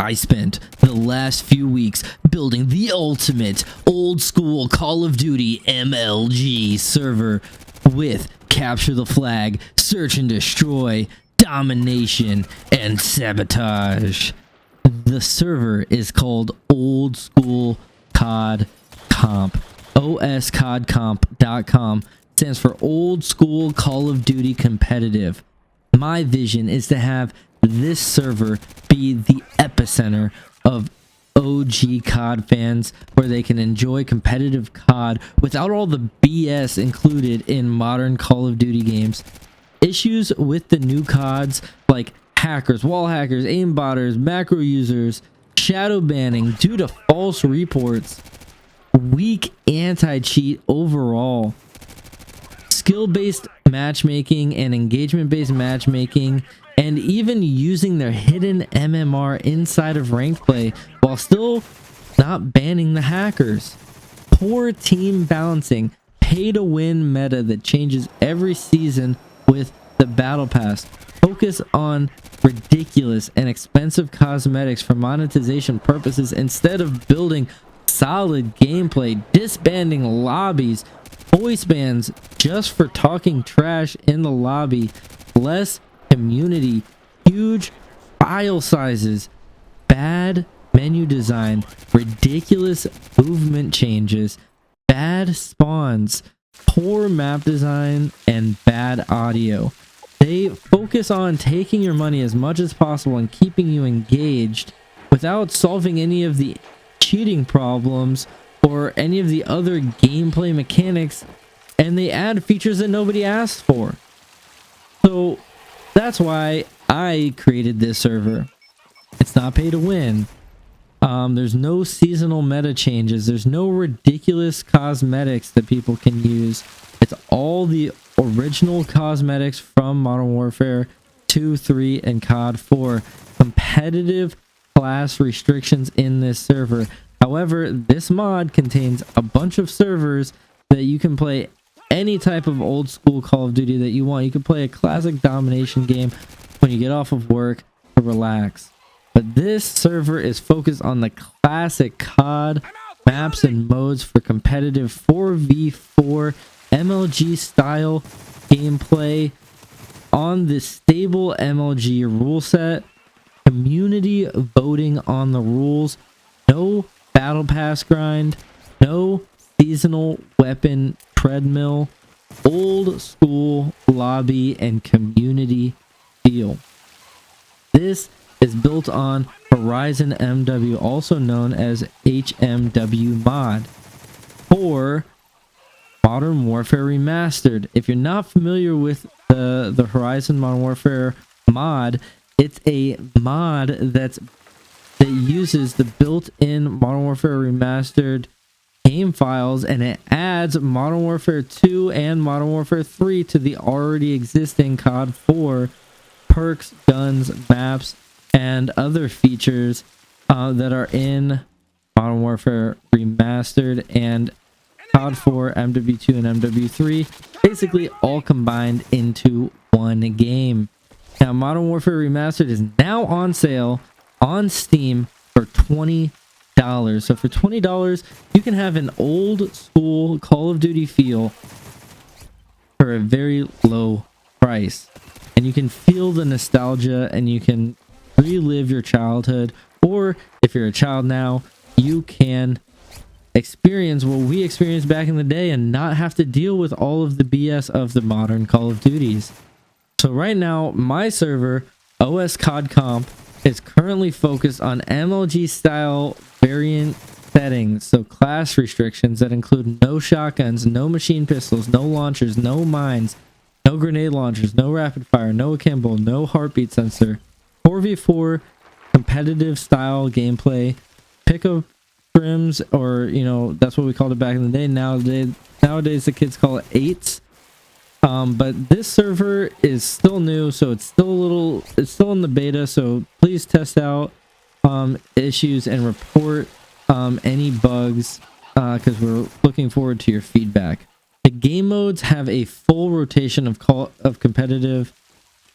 I spent the last few weeks building the ultimate old school Call of Duty MLG server with capture the flag, search and destroy, domination, and sabotage. The server is called Old School COD Comp. oscodcomp.com stands for Old School Call of Duty Competitive. My vision is to have this server be the epicenter of OG COD fans, where they can enjoy competitive COD without all the BS included in modern Call of Duty games. Issues with the new CODs like hackers, wall hackers, aimbotters, macro users, shadow banning due to false reports, weak anti-cheat overall, skill-based matchmaking and engagement-based matchmaking, and even using their hidden MMR inside of ranked play while still not banning the hackers. Poor team balancing, pay-to-win meta that changes every season with the battle pass. Focus on ridiculous and expensive cosmetics for monetization purposes instead of building solid gameplay, disbanding lobbies, voice bans just for talking trash in the lobby, less community, huge file sizes, bad menu design, ridiculous movement changes, bad spawns, poor map design, and bad audio. They focus on taking your money as much as possible and keeping you engaged without solving any of the cheating problems or any of the other gameplay mechanics, and they add features that nobody asked for. So that's why I created this server. It's not pay to win. There's no seasonal meta changes. There's no ridiculous cosmetics that people can use. It's all the original cosmetics from Modern Warfare 2, 3, and COD4. Competitive class restrictions in this server. However, this mod contains a bunch of servers that you can play any type of old school Call of Duty that you want. You can play a classic domination game when you get off of work to relax. But this server is focused on the classic COD maps and modes for competitive 4v4 MLG style gameplay on the stable MLG rule set, community voting on the rules, no battle pass grind, no seasonal weapon treadmill, old school lobby and community feel. This is built on Horizon MW, also known as HMW mod, for Modern Warfare Remastered. If you're not familiar with the Horizon Modern Warfare mod, it's a mod that uses the built-in Modern Warfare Remastered game files, and it adds Modern Warfare 2 and Modern Warfare 3 to the already existing COD 4 perks, guns, maps, and other features that are in Modern Warfare Remastered and COD 4, MW2, and MW3, basically all combined into one game. Now, Modern Warfare Remastered is now on sale on Steam for $20. So for $20, you can have an old school Call of Duty feel for a very low price. And you can feel the nostalgia and you can relive your childhood. Or if you're a child now, you can experience what we experienced back in the day and not have to deal with all of the BS of the modern Call of Duties. So right now, my server, OS COD Comp, is currently focused on MLG style variant settings. So class restrictions that include no shotguns, no machine pistols, no launchers, no mines, no grenade launchers, no rapid fire, no akimbo, no heartbeat sensor, 4v4 competitive style gameplay, pickup scrims, or that's what we called it back in the day. Nowadays the kids call it eights. But this server is still new, so it's still in the beta, so please test out issues and report any bugs, because we're looking forward to your feedback. The game modes have a full rotation of competitive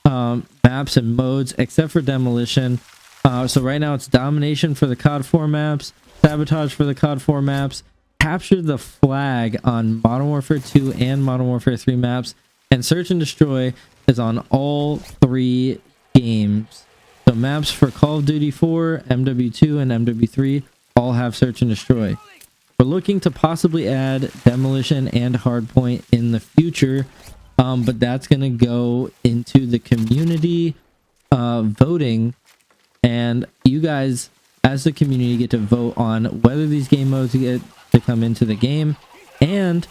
maps and modes, except for demolition. So right now it's domination for the COD4 maps, sabotage for the COD4 maps, capture the flag on Modern Warfare 2 and Modern Warfare 3 maps, and search and destroy is on all 3 games. So maps for Call of Duty 4, MW2, and MW3 all have search and destroy. We're looking to possibly add demolition and hardpoint in the future, but that's going to go into the community voting, and you guys as the community get to vote on whether these game modes get to come into the game and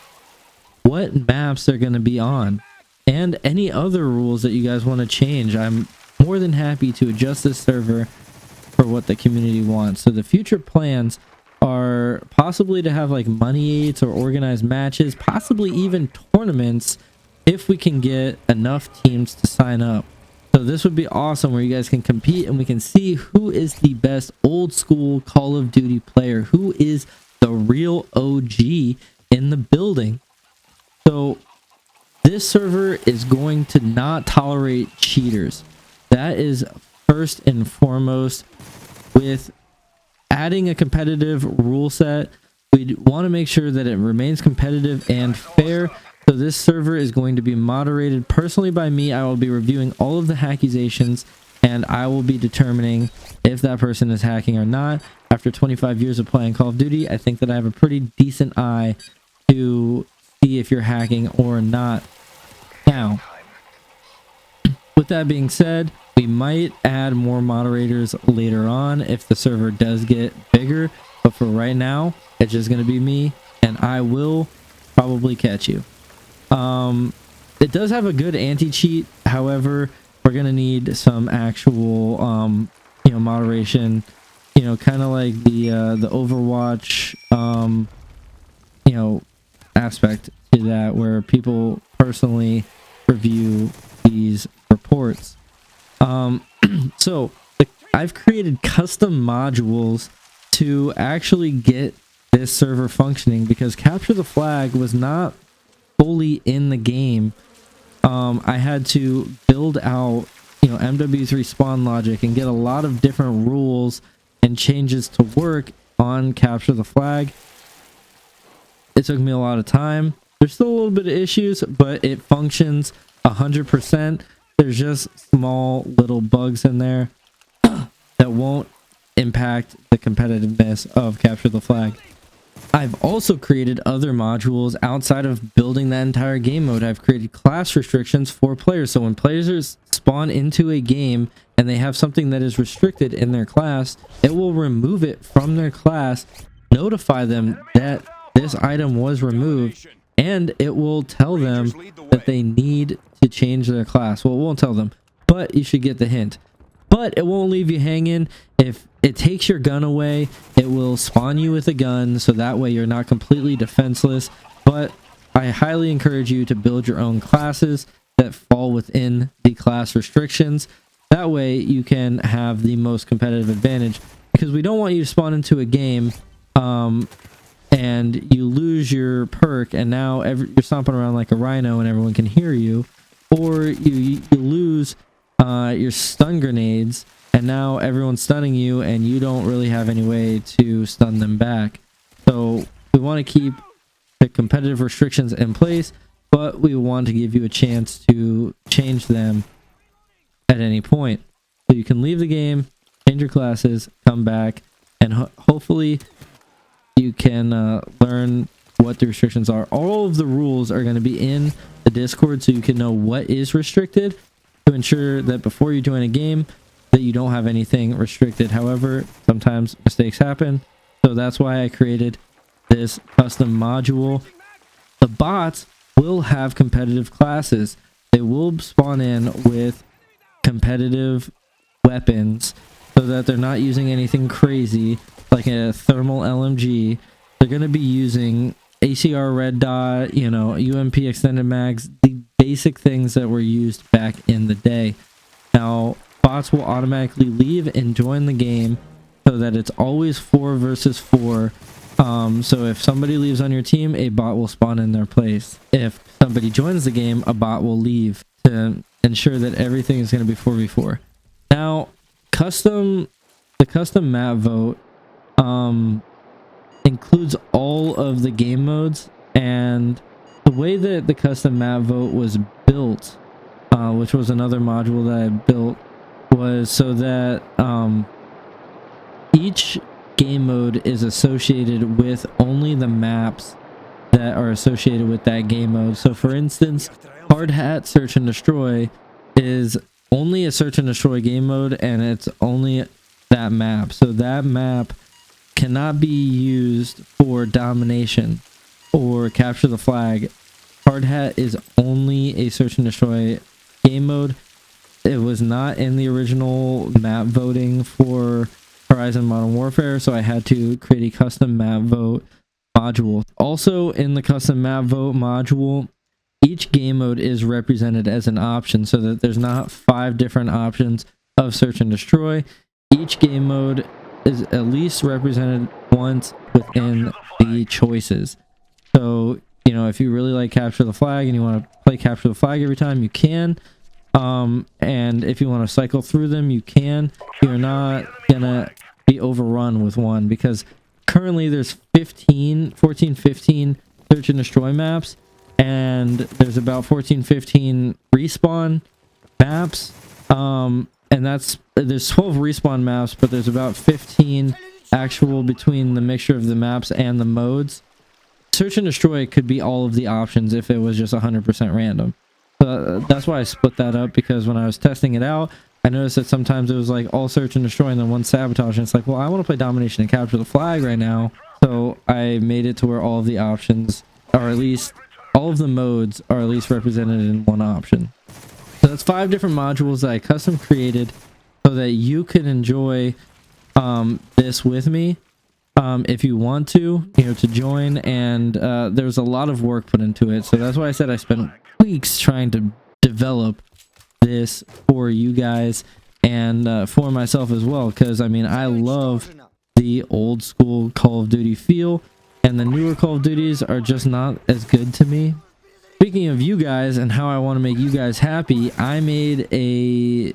what maps they're going to be on, and any other rules that you guys want to change. I'm more than happy to adjust this server for what the community wants. So the future plans are possibly to have like money eights or organized matches, possibly even tournaments if we can get enough teams to sign up. So this would be awesome, where you guys can compete and we can see who is the best old school Call of Duty player, who is the real OG in the building. So this server is going to not tolerate cheaters. That is first and foremost. With adding a competitive rule set, we want to make sure that it remains competitive and fair. So this server is going to be moderated personally by me. I will be reviewing all of the accusations, and I will be determining if that person is hacking or not. After 25 years of playing Call of Duty, I think that I have a pretty decent eye to see if you're hacking or not. Now, with that being said, we might add more moderators later on if the server does get bigger, but for right now, it's just going to be me, and I will probably catch you. It does have a good anti-cheat. However, we're going to need some actual, moderation, kind of like the Overwatch, aspect to that, where people personally review these reports. So I've created custom modules to actually get this server functioning, because capture the flag was not fully in the game. I had to build out MW3 spawn logic and get a lot of different rules and changes to work on capture the flag. It took me a lot of time. There's still a little bit of issues, but it functions 100%. There's just small little bugs in there that won't impact the competitiveness of capture the flag. I've also created other modules outside of building that entire game mode. I've created class restrictions for players. So when players spawn into a game and they have something that is restricted in their class, it will remove it from their class, notify them that this item was removed, and it will tell them that they need to change their class. Well, it won't tell them, but you should get the hint. But it won't leave you hanging. If it takes your gun away, it will spawn you with a gun, so that way you're not completely defenseless. But I highly encourage you to build your own classes that fall within the class restrictions. That way you can have the most competitive advantage, because we don't want you to spawn into a game and you lose your perk, and now you're stomping around like a rhino and everyone can hear you, or you lose your stun grenades and now everyone's stunning you and you don't really have any way to stun them back. So we want to keep the competitive restrictions in place, but we want to give you a chance to change them at any point. So you can leave the game, change your classes, come back, and hopefully you can learn what the restrictions are. All of the rules are going to be in the Discord, so you can know what is restricted, to ensure that before you join a game that you don't have anything restricted. However, sometimes mistakes happen, so that's why I created this custom module. The bots will have competitive classes. They will spawn in with competitive weapons, so that they're not using anything crazy like a thermal LMG. They're going to be using ACR red dot, UMP extended mags, the basic things that were used back in the day. Now, bots will automatically leave and join the game, so that it's always 4 versus 4. So if somebody leaves on your team, a bot will spawn in their place. If somebody joins the game, a bot will leave, to ensure that everything is going to be 4v4. Now, custom the custom map vote includes all of the game modes, and the way that the custom map vote was built, which was another module that I built, was so that each game mode is associated with only the maps that are associated with that game mode. So for instance, hard hat search and destroy is only a search and destroy game mode, and it's only that map. So that map cannot be used for domination or capture the flag. Hard hat is only a search and destroy game mode. It was not in the original map voting for Horizon Modern Warfare, so I had to create a custom map vote module. Also in the custom map vote module, each game mode is represented as an option, so that there's not 5 different options of search and destroy. Each game mode is at least represented once within the choices. So, you know, if you really like capture the flag and you want to play capture the flag every time, you can. And if you want to cycle through them, you can. You're not gonna be overrun with one, because currently there's 15 search and destroy maps, and there's about 15 respawn maps, and there's 12 respawn maps, but there's about 15 actual between the mixture of the maps and the modes. Search and destroy could be all of the options if it was just 100% random. That's why I split that up, because when I was testing it out, I noticed that sometimes it was like all search and destroy and then one sabotage, and it's like, well, I want to play domination and capture the flag right now. So I made it to where all of the options, or at least all of the modes, are at least represented in one option. So that's 5 different modules that I custom created so that you can enjoy this with me if you want to, you know, to join. And there's a lot of work put into it, so that's why I said I spent weeks trying to develop this for you guys and for myself as well, because I mean, I love the old school Call of Duty feel, and the newer Call of Duties are just not as good to me. Speaking of you guys and how I want to make you guys happy, I made a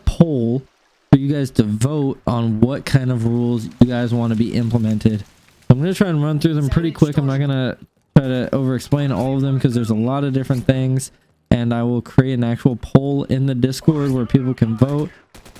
poll for you guys to vote on what kind of rules you guys want to be implemented. I'm going to try and run through them pretty quick. I'm not going to try to over explain all of them, because there's a lot of different things, and I will create an actual poll in the Discord where people can vote,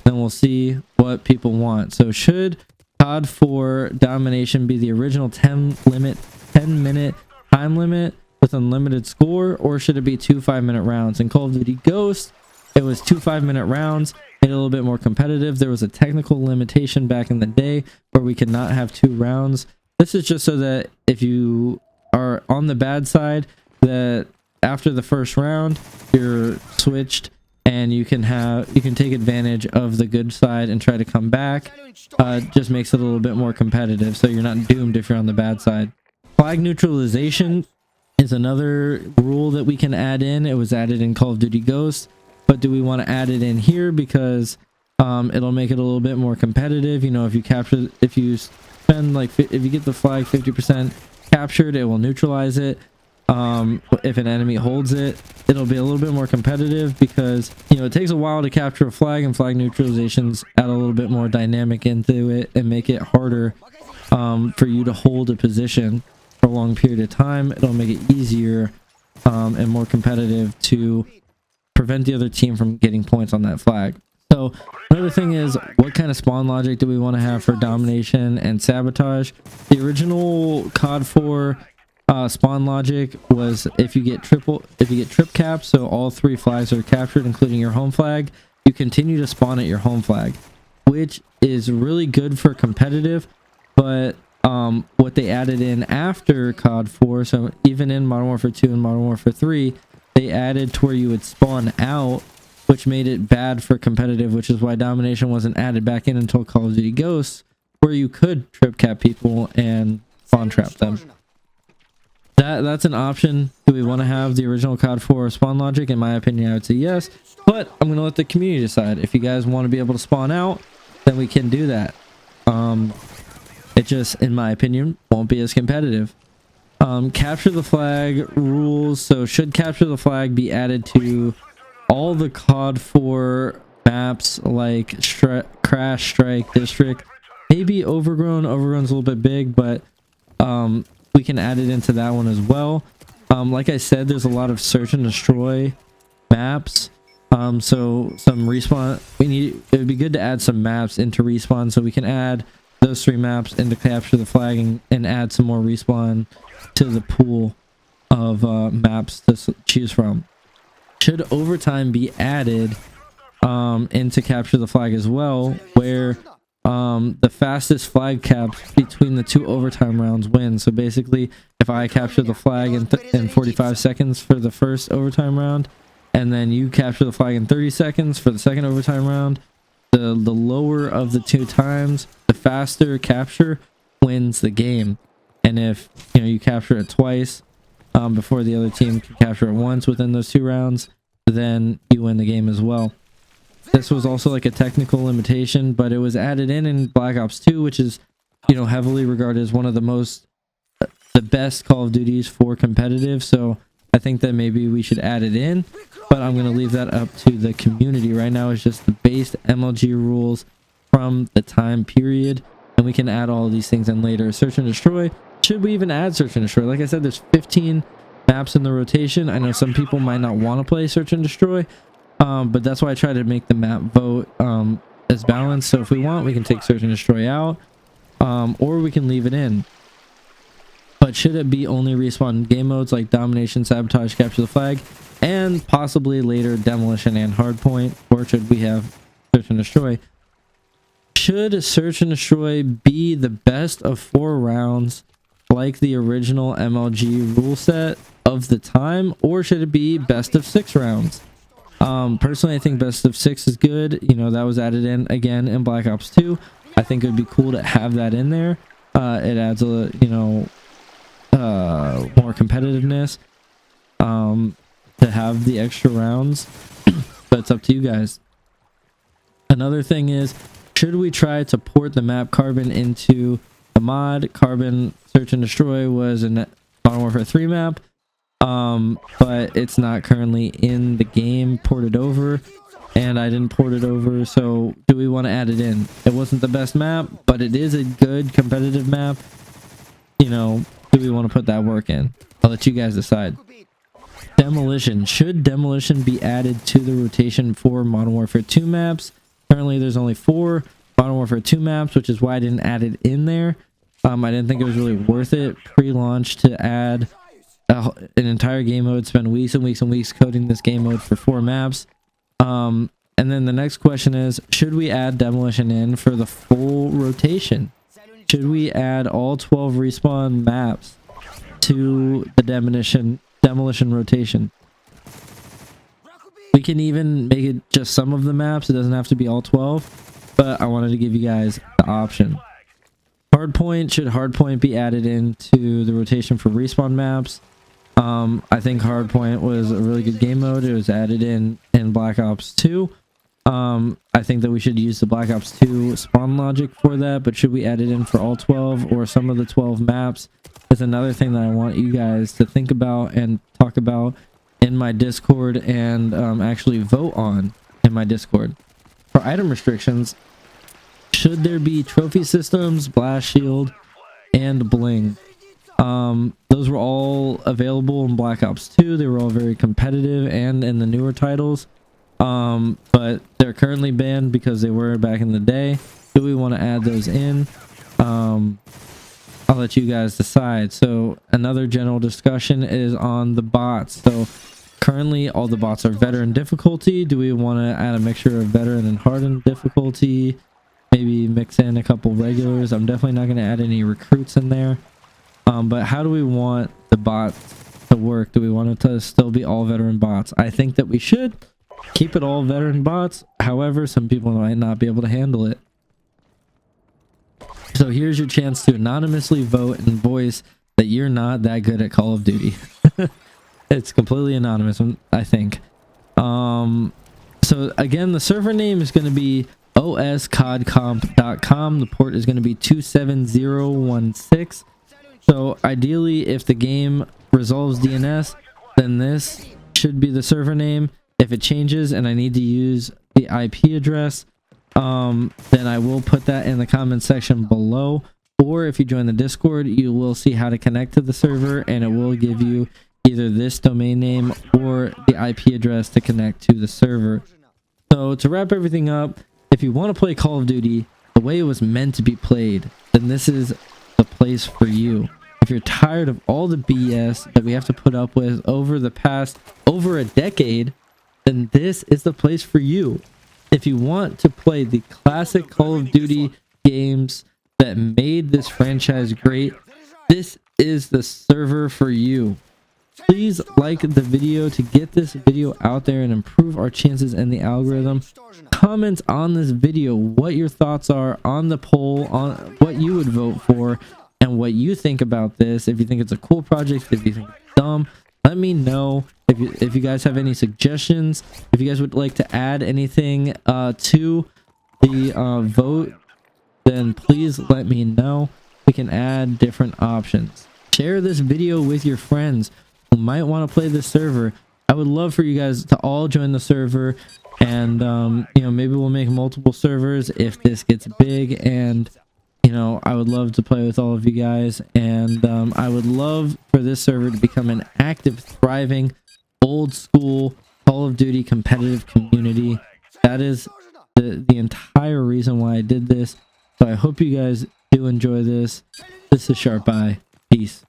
then we'll see what people want. So should COD4 domination be the original 10-minute time limit with unlimited score, or should it be 2 5-minute rounds? In Call of Duty Ghost, it was 2 5-minute rounds, made it a little bit more competitive. There was a technical limitation back in the day where we could not have 2 rounds. This is just so that if you are on the bad side, that after the first round you're switched and you can take advantage of the good side and try to come back. Just makes it a little bit more competitive, so you're not doomed if you're on the bad side. Flag neutralization is another rule that we can add in. It was added in Call of Duty Ghost, but do we want to add it in here because it'll make it a little bit more competitive? You know, if you spend like, if you get the flag 50% captured, it will neutralize it. If an enemy holds it, it'll be a little bit more competitive, because, you know, it takes a while to capture a flag, and flag neutralizations add a little bit more dynamic into it and make it harder for you to hold a position for a long period of time. It'll make it easier and more competitive to prevent the other team from getting points on that flag. So another thing is, what kind of spawn logic do we want to have for domination and sabotage? The original COD4 spawn logic was if you get trip caps, so all 3 flags are captured including your home flag, you continue to spawn at your home flag, which is really good for competitive. But what they added in after COD4, so even in Modern Warfare 2 and Modern Warfare 3, they added to where you would spawn out, which made it bad for competitive, which is why domination wasn't added back in until Call of Duty Ghosts, where you could trip cap people and spawn trap them. That's an option. Do we want to have the original COD4 spawn logic? In my opinion, I would say yes, but I'm going to let the community decide. If you guys want to be able to spawn out, then we can do that. It just, in my opinion, won't be as competitive. Capture the flag rules. So should capture the flag be added to all the COD4 maps like Crash, Strike, District? maybe Overgrown. Overgrown's a little bit big, but we can add it into that one as well. Like I said, there's a lot of search and destroy maps. So some respawn, it would be good to add some maps into respawn, so we can add those 3 maps into capture the flag and add some more respawn to the pool of maps to choose from. Should overtime be added into capture the flag as well, where the fastest flag caps between the 2 overtime rounds wins. So basically, if I capture the flag in 45 seconds for the first overtime round, and then you capture the flag in 30 seconds for the second overtime round, the lower of the 2 times, the faster capture wins the game. And if you capture it twice before the other team can capture it once within those 2 rounds, then you win the game as well. This was also like a technical limitation, but it was added in Black Ops 2, which is heavily regarded as one of the best Call of Duties for competitive. So I think that maybe we should add it in, but I'm going to leave that up to the community. Right now it's just the base MLG rules from the time period, and we can add all of these things in later. Search and destroy. Should we even add search and destroy? Like I said, there's 15 maps in the rotation. I know some people might not want to play search and destroy, but that's why I try to make the map vote as balanced. So if we want, we can take search and destroy out, or we can leave it in. But should it be only respawn game modes like domination, sabotage, capture the flag, and possibly later demolition and hardpoint, or should we have search and destroy? Should search and destroy be the best of 4 rounds like the original MLG rule set of the time, or should it be best of 6 rounds? Personally, I think best of 6 is good. That was added in again in Black Ops 2. I think it would be cool to have that in there. It adds a more competitiveness to have the extra rounds, but it's up to you guys. Another thing is, should we try to port the map Carbon into the mod? Carbon search and destroy was a Modern Warfare 3 map, but it's not currently in the game ported over, and I didn't port it over. So do we want to add it in? It wasn't the best map, but it is a good competitive map. Do we want to put that work in? I'll let you guys decide. Demolition. Should demolition be added to the rotation for Modern Warfare 2 maps? Currently there's only 4 Modern Warfare 2 maps, which is why I didn't add it in there. I didn't think it was really worth it pre-launch to add an entire game mode, spend weeks and weeks and weeks coding this game mode for 4 maps. And then the next question is, should we add demolition in for the full rotation? Should we add all 12 respawn maps to the demolition rotation? We can even make it just some of the maps. It doesn't have to be all 12, but I wanted to give you guys the option. Hardpoint. Should hardpoint be added into the rotation for respawn maps? I think hardpoint was a really good game mode. It was added in Black Ops 2. I think that we should use the Black Ops 2 spawn logic for that, but should we add it in for all 12 or some of the 12 maps? Is another thing that I want you guys to think about and talk about in my Discord, and actually vote on in my Discord. For item restrictions, should there be trophy systems, blast shield, and bling? Those were all available in Black Ops 2. They were all very competitive and in the newer titles. But they're currently banned because they were back in the day. Do we want to add those in? I'll let you guys decide. So another general discussion is on the bots. So currently all the bots are veteran difficulty. Do we want to add a mixture of veteran and hardened difficulty? Maybe mix in a couple regulars. I'm definitely not going to add any recruits in there. But how do we want the bots to work? Do we want it to still be all veteran bots? I think that we should keep it all veteran bots. However, some people might not be able to handle it. So here's your chance to anonymously vote and voice that you're not that good at Call of Duty. It's completely anonymous, I think. So again, the server name is going to be oscodcomp.com. The port is going to be 27016. So ideally, if the game resolves DNS, then this should be the server name. If it changes and I need to use the IP address, then I will put that in the comment section below. Or if you join the Discord, you will see how to connect to the server, and it will give you either this domain name or the IP address to connect to the server. So to wrap everything up, if you want to play Call of Duty the way it was meant to be played, then this is the place for you. If you're tired of all the BS that we have to put up with over a decade, then this is the place for you. If you want to play the classic Call of Duty games that made this franchise great, this is the server for you. Please like the video to get this video out there and improve our chances in the algorithm. Comment on this video what your thoughts are on the poll, on what you would vote for, and what you think about this. If you think it's a cool project, if you think it's dumb, let me know. If you guys have any suggestions, if you guys would like to add anything to the vote, then please let me know. We can add different options. Share this video with your friends who might want to play this server. I would love for you guys to all join the server, and you know, maybe we'll make multiple servers if this gets big. And you know, I would love to play with all of you guys, and I would love for this server to become an active, thriving, old school Call of Duty competitive community. That is the entire reason why I did this. So I hope you guys do enjoy this. This is Sharp Eye. Peace.